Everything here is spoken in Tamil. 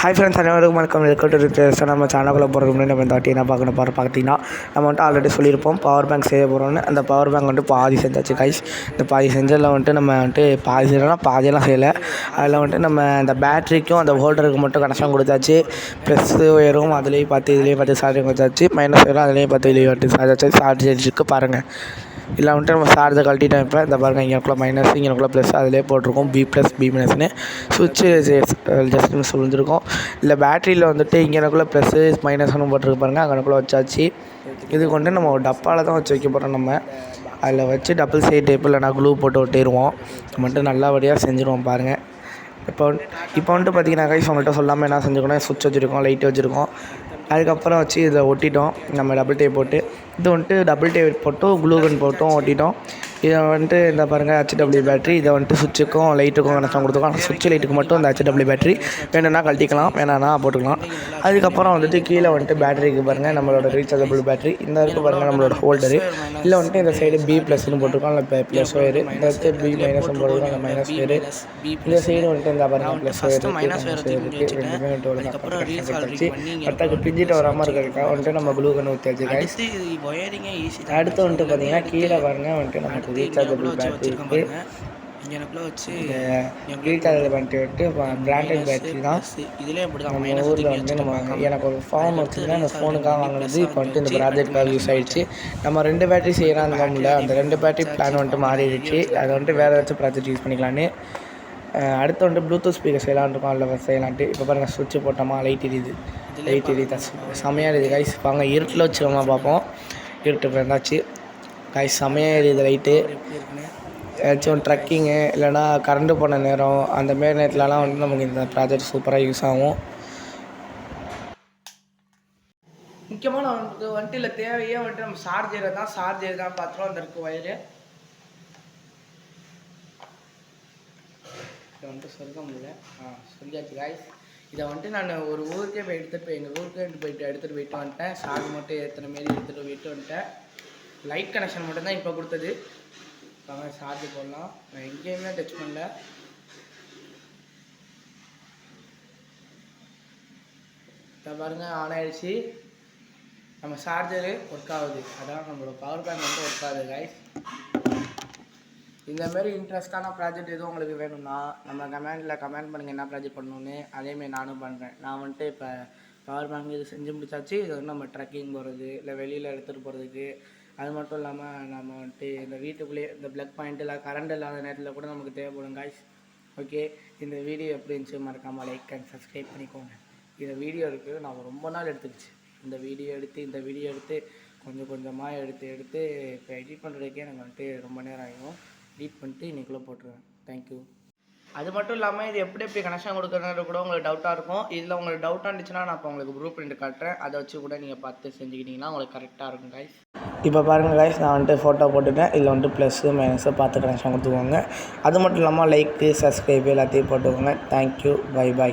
ஹாய் ஃப்ரெண்ட்ஸ், அனைவருக்கும் வணக்கம். வெல்கம் நம்ம சேனலுக்குள்ளே போகிறதுக்கு முன்னாடி நம்ம இந்த வாட்டி என்ன பார்த்தீங்கன்னா நம்ம வந்துட்டு ஆல்ரெடி சொல்லியிருப்போம் பவர் பேங்க் செய்ய போகிறோன்னு. அந்த பவர் பேங்க் வந்துட்டு பாதி செஞ்சாச்சு கைஸ். இந்த பாதி செஞ்சதில் வந்துட்டு நம்ம வந்துட்டு பாதியெல்லாம் செய்யலை. அதில் வந்துட்டு நம்ம அந்த பேட்ரிக்கும் அந்த ஹோல்டருக்கு மட்டும் கனெக்ஷன் கொடுத்தாச்சு. ப்ளஸ்ஸு ஒயரும் அதுலேயும் இதுலேயும் பார்த்து சார்ஜிங் வச்சாச்சு. மைனஸ் ஒயரும் அதுலேயும் இதுலேயும் சார்ஜ் பாருங்கள். இல்லை வந்துட்டு நம்ம சார்ஜை கழட்டிட்டோம். இப்போ இந்த பாருங்கள், இங்கேக்குள்ளே மைனஸ் இங்கேக்குள்ளே ப்ளஸ் அதிலே போட்டிருக்கோம் B+B- சுவிட்சு ஜஸ்ட் மிஸ் விழுந்துருக்கோம். இல்லை பேட்டரியில் வந்துட்டு இங்கேக்குள்ளே ப்ளஸ்ஸு மைனஸ்னு போட்டிருக்கு பாருங்கள், அங்கனக்குள்ளே வச்சாச்சு. இதுக்கு வந்துட்டு நம்ம ஒரு டப்பாவில் தான் வச்சு வைக்க போகிறோம். நம்ம அதில் வச்சு டபுள் சைட் டேப் இல்லைனா க்ளூ போட்டு ஒட்டிடுவோம். மட்டும் நல்லபடியாக செஞ்சுருவோம் பாருங்கள். இப்போ வந்துட்டு பார்த்தீங்கன்னா கைஸ், உங்கள்கிட்ட சொல்லாமல் என்ன செஞ்சுக்கணும், சுவிட்ச் வச்சுருக்கோம், லைட் வச்சுருக்கோம். அதுக்கப்புறம் வச்சு இதை ஒட்டிட்டோம். நம்ம டபுள் டேப் போட்டு இது வந்துட்டு டபுள் டேப் போட்டும் க்ளூகன் போட்டும் ஒட்டிட்டோம். இதை வந்துட்டு இந்த பாருங்கள் HW பேட்ரி. இதை வந்துட்டு சுவிட்சுக்கும் லைட்டுக்கும் கனெக்ஷன் கொடுத்துருக்கோம். ஆனால் சுவிட்ச் லைட்டுக்கு மட்டும் இந்த HW பேட்ரி வேணும்னா கழட்டிக்கலாம், வேணான்னா போட்டுக்கலாம். அதுக்கப்புறம் வந்துட்டு கீழே வந்துட்டு பேட்டரிக்கு பாருங்கள் நம்மளோட ரீசார்ஜபிள் பேட்ரி. இந்த இருக்குது பாருங்கள் நம்மளோட ஹோல்டரு. இல்லை வந்துட்டு இந்த சைடு B+ன்னு போட்டிருக்கோம், இல்லை ப்ளஸ் ஒயரு. இந்த இடத்து B- போட்டிருக்கோம், அந்த மைனஸ் ஒயரு. இந்த சைடு வந்துட்டு இந்த பாருங்கள் ப்ளஸ் ஒயரு இருக்குது. ரெண்டுமே வந்துட்டு வச்சு பத்தாக்கு பிஞ்சிட்டு வராமல் இருக்கிறதுக்காக வந்துட்டு நம்ம க்ளூகன் ஊற்றியாச்சு கைஸ். அடுத்து வந்துட்டு பார்த்தீங்கன்னா கீழே பாருங்கள் வந்துட்டு நமக்கு ரீசார்ஜபிள் பேட்டரி இருக்குது. ரீசார்ஜபிள் பேட்டரி வந்துட்டு பிராண்டட் பேட்டரி தான். நம்ம ஊரில் வந்து நம்ம எனக்கு ஒரு ஃபோன் வச்சுருந்தேன். அந்த ஃபோனுக்காக வாங்கினது இப்போ வந்துட்டு இந்த ப்ராஜெக்டாக யூஸ் ஆகிடுச்சு. நம்ம 2 பேட்டரி செய்யலாம் இல்லை, அந்த 2 பேட்டரி பிளான் வந்துட்டு மாறிடுச்சு. அதை வந்துட்டு வேறு ஏதாச்சும் ப்ராஜெக்ட் யூஸ் பண்ணிக்கலான்னு. அடுத்து வந்துட்டு ப்ளூடூத் ஸ்பீக்கர் செய்யலான்னு இருக்கோம், அதில் செய்யலான்ட்டு. இப்போ பாருங்கள், சுவிட்சு போட்டோமா லைட் எரியுது செமையாக இருக்குது கைஸ். வாங்க இருட்டில் வச்சுக்கோமா பார்ப்போம். இருட்டு இருந்தாச்சு கைஸ், செமையாக எரியுது லைட்டு. ஏதாச்சும் ட்ரக்கிங்கு இல்லைனா கரண்ட்டு போன நேரம் அந்த மாரி நேரத்துலலாம் வந்து நமக்கு இந்த ப்ராஜெக்ட் சூப்பராக யூஸ் ஆகும். முக்கியமான வந்துட்டு இல்லை தேவையே வந்துட்டு நம்ம சார்ஜர் தான் பார்த்துருவோம். அந்த இருக்குது வயரு இதை வந்துட்டு சொல்ல முடியல. சொல்லியாச்சு காய்ஸ். இதை வந்துட்டு நான் ஒரு ஊருக்கே எங்கள் ஊருக்கே எடுத்துகிட்டு போயிட்டு வந்துட்டேன். சார்ஜ் மட்டும் ஏற்றுன மாரி எடுத்துகிட்டு போயிட்டு வந்துட்டேன். லைட் கனெக்ஷன் மட்டும்தான் இப்போ கொடுத்தது. வாங்க சார்ஜ் போடலாம். நான் எங்கேயுமே டச் பண்ணல. இப்போ பாருங்கள், ஆன் ஆகிடுச்சு. நம்ம சார்ஜரு ஒர்க் ஆகுது. அதான் நம்மளோட பவர் பேங்க் வந்து ஒர்க் ஆகுது கைஸ். இந்தமாரி இன்ட்ரெஸ்டான ப்ராஜெக்ட் எதுவும் உங்களுக்கு வேணும்னா நம்ம கமெண்ட் பண்ணுங்கள் என்ன ப்ராஜெக்ட் பண்ணணுன்னு. அதேமாரி நானும் பண்ணுறேன். நான் வந்துட்டு இப்போ பவர் பேங்க் இது செஞ்சு முடிச்சாச்சு. இது வந்து நம்ம ட்ரக்கிங் போகிறது இல்லை வெளியில் எடுத்துகிட்டு போகிறதுக்கு, அது மட்டும் இல்லாமல் நம்ம வந்துட்டு இந்த வீட்டுக்குள்ளேயே இந்த ப்ளக் பாயிண்ட் இல்லை கரண்ட் இல்லாத நேரத்தில் கூட நமக்கு தேவைப்படும் காய்ஸ். ஓகே, இந்த வீடியோ எப்படி இருந்துச்சு மறக்காமல் லைக் அண்ட் சப்ஸ்கிரைப் பண்ணிக்கோங்க. இந்த வீடியோ இருக்குது நான் ரொம்ப நாள் எடுத்துக்கிச்சு. இந்த வீடியோ எடுத்து கொஞ்சம் கொஞ்சமாக எடுத்து இப்போ எடிட் பண்ணுறதுக்கே எனக்கு வந்துட்டு ரொம்ப நேரம் ஆகும். எடிட் பண்ணிட்டு இன்றைக்குள்ளே போட்டுருவேன். தேங்க்யூ. அது மட்டும் இல்லாமல் இது எப்படி கனெக்ஷன் கொடுக்குறது கூட உங்களுக்கு டவுட்டாக இருக்கும். இதில் உங்களுக்கு டவுட்டாக இருந்துச்சுன்னா நான் இப்போ உங்களுக்கு ப்ளூ பிரிண்ட் காட்டுறேன். அதை வச்சு கூட நீங்கள் பார்த்து செஞ்சுக்கிட்டிங்கன்னா உங்களுக்கு கரெக்டாக இருக்கும் கைஸ். இப்போ பாருங்கள் கைஸ், நான் வந்துட்டு ஃபோட்டோ போட்டுட்டேன். இதில் வந்துட்டு ப்ளஸ்ஸு மைனஸை பார்த்து கனெக்ஷன் கொடுத்துக்கோங்க. அது மட்டும் இல்லாமல் லைக்கு சப்ஸ்கிரைபு எல்லாத்தையும் போட்டுக்கோங்க. தேங்க்யூ. பை.